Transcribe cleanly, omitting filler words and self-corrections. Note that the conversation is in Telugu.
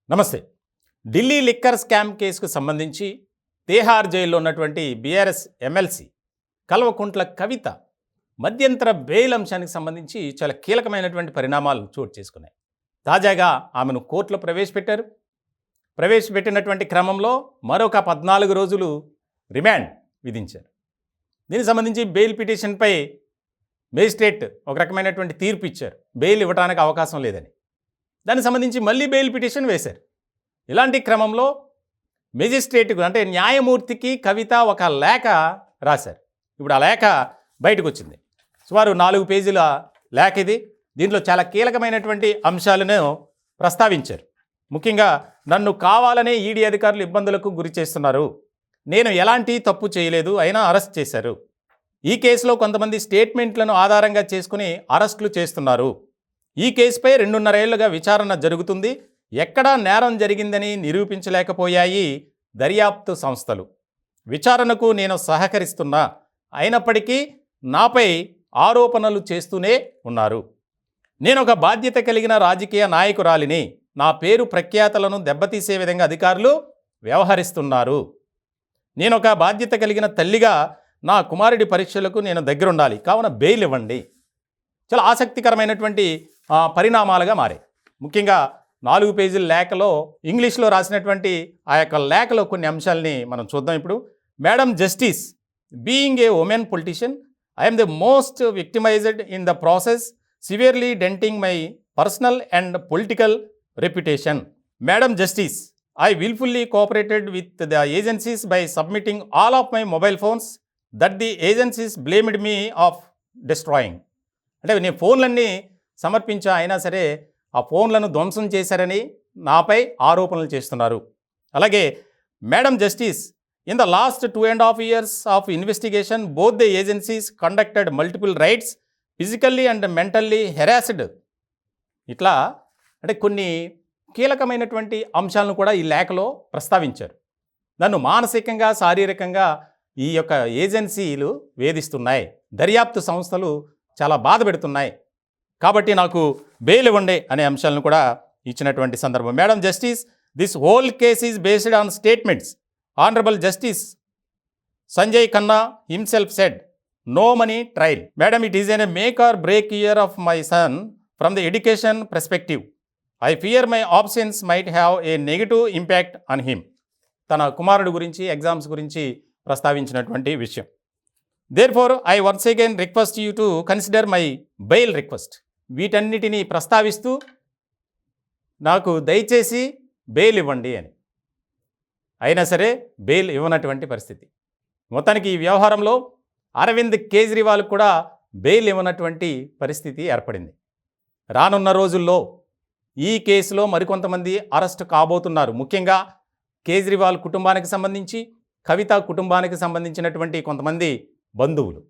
నమస్తే. ఢిల్లీ లిక్కర్ స్కామ్ కేసుకు సంబంధించి తీహార్ జైల్లో ఉన్నటువంటి బీఆర్ఎస్ ఎమ్మెల్సీ కల్వకుంట్ల కవిత మధ్యంతర బెయిల్ అంశానికి సంబంధించి చాలా కీలకమైనటువంటి పరిణామాలు చోటు చేసుకున్నాయి. తాజాగా ఆమెను కోర్టులో ప్రవేశపెట్టారు. ప్రవేశపెట్టినటువంటి క్రమంలో మరొక 14 రోజులు రిమాండ్ విధించారు. దీనికి సంబంధించి బెయిల్ పిటిషన్పై మేజిస్ట్రేట్ ఒక రకమైనటువంటి తీర్పు ఇచ్చారు. బెయిల్ ఇవ్వడానికి అవకాశం లేదని. దానికి సంబంధించి మళ్ళీ బెయిల్ పిటిషన్ వేశారు. ఇలాంటి క్రమంలో మేజిస్ట్రేట్కు అంటే న్యాయమూర్తికి కవిత ఒక లేఖ రాశారు. ఇప్పుడు ఆ లేఖ బయటకు వచ్చింది. సుమారు 4 పేజీల లేఖ ఇది. దీంట్లో చాలా కీలకమైనటువంటి అంశాలను ప్రస్తావించారు. ముఖ్యంగా నన్ను కావాలనే ఈడీ అధికారులు ఇబ్బందులకు గురి చేస్తున్నారు. నేను ఎలాంటి తప్పు చేయలేదు, అయినా అరెస్ట్ చేశారు. ఈ కేసులో కొంతమంది స్టేట్మెంట్లను ఆధారంగా చేసుకుని అరెస్టులు చేస్తున్నారు. ఈ కేసుపై 2.5 ఏళ్లుగా విచారణ జరుగుతుంది. ఎక్కడా నేరం జరిగిందని నిరూపించలేకపోయాయి దర్యాప్తు సంస్థలు. విచారణకు నేను సహకరిస్తున్నా, అయినప్పటికీ నాపై ఆరోపణలు చేస్తూనే ఉన్నారు. నేను ఒక బాధ్యత కలిగిన రాజకీయ నాయకురాలిని. నా పేరు ప్రఖ్యాతలను దెబ్బతీసే విధంగా అధికారులు వ్యవహరిస్తున్నారు. నేను ఒక బాధ్యత కలిగిన తల్లిగా నా కుమారుడి పరీక్షలకు నేను దగ్గరుండాలి, కావున బెయిల్ ఇవ్వండి. చాలా ఆసక్తికరమైనటువంటి పరిణామాలుగా మారాయి. ముఖ్యంగా 4 పేజీల లేఖలో ఇంగ్లీష్లో రాసినటువంటి ఆ యొక్క లేఖలో కొన్ని అంశాలని మనం చూద్దాం. ఇప్పుడు madam justice, being a women politician, I'm the most victimised in the process, severely denting my personal and political reputation. Madam justice, I willfully cooperated with the agencies by submitting all of my mobile phones that the agencies blamed me of destroying. అంటే నేను ఫోన్లన్నీ సమర్పించా, అయినా సరే ఆ ఫోన్లను ధ్వంసం చేశారని నాపై ఆరోపణలు చేస్తున్నారు. అలాగే madam justice, in the last 2.5 years of investigation both the agencies conducted multiple rights, physically and mentally harassed. ఇట్లా అంటే కొన్ని కీలకమైనటువంటి అంశాలను కూడా ఈ లేఖలో ప్రస్తావించారు. నన్ను మానసికంగా, శారీరకంగా ఈ యొక్క ఏజెన్సీలు వేధిస్తున్నాయి, దర్యాప్తు సంస్థలు చాలా బాధ పెడుతున్నాయి, కాబట్టి నాకు బెయిల్ ఇవ్వండి అనే అంశాలను కూడా ఇచ్చినటువంటి సందర్భం. Madam justice, this whole case is based on statements. Honourable justice Sanjay Khanna himself said, no money trail. Madam, it is an make or break year of my son from the education perspective. I fear my options might have a negative impact on him. తన కుమారుడు గురించి, ఎగ్జామ్స్ గురించి ప్రస్తావించినటువంటి విషయం. Therefore I once again request you to consider my bail request. వీటన్నిటినీ ప్రస్తావిస్తూ నాకు దయచేసి బెయిల్ ఇవ్వండి అని. అయినా సరే బెయిల్ ఇవ్వనటువంటి పరిస్థితి. మొత్తానికి ఈ వ్యవహారంలో అరవింద్ కేజ్రీవాల్ కూడా బెయిల్ ఇవ్వనటువంటి పరిస్థితి ఏర్పడింది. రానున్న రోజుల్లో ఈ కేసులో మరికొంతమంది అరెస్ట్ కాబోతున్నారు. ముఖ్యంగా కేజ్రీవాల్ కుటుంబానికి సంబంధించి, కవిత కుటుంబానికి సంబంధించినటువంటి కొంతమంది బంధువులు.